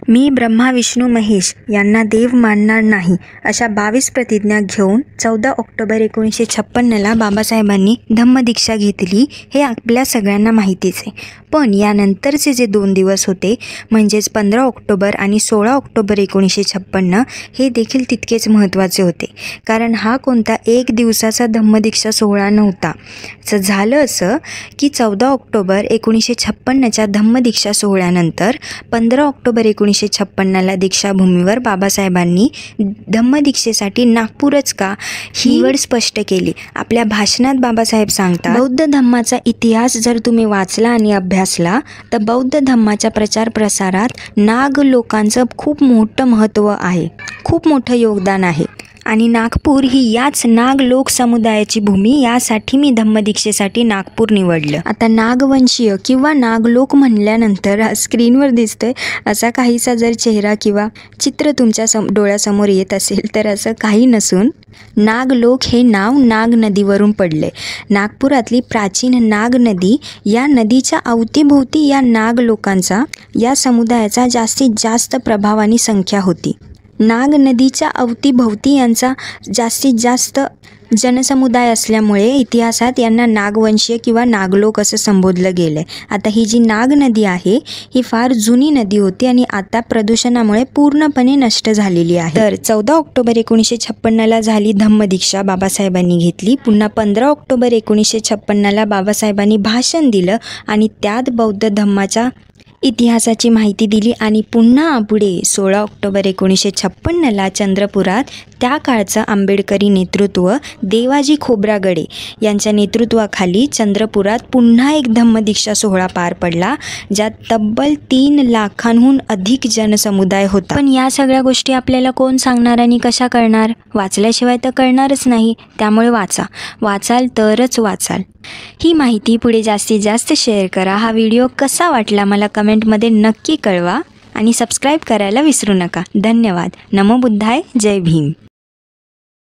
मी ब्रह्मा विष्णू महेश यांना देव मानणार नाही अशा 22 प्रतिज्ञा घेऊन 14 ऑक्टोबर 1956ला बाबासाहेबांनी धम्मदीक्षा घेतली हे आपल्या सगळ्यांना माहितीच आहे। पण यानंतरचे जे 2 दिवस होते म्हणजेच 15 ऑक्टोबर आणि 16 ऑक्टोबर 1956 हे देखील तितकेच महत्त्वाचे होते, कारण हा कोणता एक दिवसाचा धम्मदीक्षा सोहळा नव्हता। झालं असं की 14 ऑक्टोबर 1956च्या धम्मदीक्षा सोहळ्यानंतर 15 ऑक्टोबर 1956ला दीक्षाभूमीवर बाबासाहेबांनी धम्मदीक्षेसाठी नागपूरच का ही निवड स्पष्ट केली। आपल्या भाषणात बाबासाहेब सांगतात, बौद्ध धम्माचा इतिहास जर तुम्ही वाचला आणि अभ्यासला तर बौद्ध धम्माच्या प्रचार प्रसारात नाग लोकांचं खूप मोठं महत्त्व आहे, खूप मोठं योगदान आहे आणि नागपूर ही याच नाग लोक समुदायाची भूमी, यासाठी मी धम्मदीक्षेसाठी नागपूर निवडलं। आता नागवंशीय किंवा नागलोक म्हणल्यानंतर स्क्रीनवर दिसतोय असा काहीसा जर चेहरा किंवा चित्र तुमच्या डोळ्यासमोर येत असेल तर असं काही नसून नागलोक हे नाव नाग नदीवरून पडले। नागपुरातली प्राचीन नाग नदी, या नदीच्या अवतीभोवती या नाग लोकांचा, या समुदायाचा जास्तीत जास्त प्रभाव आणि संख्या होती। नाग नदीच्या अवतीभोवती यांचा जास्तीत जास्त जनसमुदाय असल्यामुळे इतिहासात यांना नागवंशीय किंवा नागलोक असं संबोधलं गेलं आहे। आता ही जी नाग नदी आहे ही फार जुनी नदी होती आणि आता प्रदूषणामुळे पूर्णपणे नष्ट झालेली आहे। तर 14 ऑक्टोबर 1956ला झाली धम्मदीक्षा, बाबासाहेबांनी घेतली। पुन्हा 15 ऑक्टोबर 1956ला बाबासाहेबांनी भाषण दिलं आणि त्यात बौद्ध धम्माच्या इतिहासाची माहिती दिली आणि पुन्हा पुढे 16 ऑक्टोबर 1956ला चंद्रपुरात त्या काळचं आंबेडकरी नेतृत्व देवाजी खोब्रागडे यांच्या नेतृत्वाखाली चंद्रपुरात पुन्हा एक धम्मदीक्षा सोहळा पार पडला, ज्यात तब्बल 3 लाखांहून अधिक जनसमुदाय होता। पण या सगळ्या गोष्टी आपल्याला कोण सांगणार आणि कशा कळणार? वाचल्याशिवाय तर कळणारच नाही, त्यामुळे वाचाल तरच वाचाल। ही माहिती पुढे जास्तीत जास्त शेअर करा। हा व्हिडिओ कसा वाटला मला कमेंटमध्ये नक्की कळवा आणि सबस्क्राईब करायला विसरू नका। धन्यवाद। नमो बुद्धाय, जय भीम।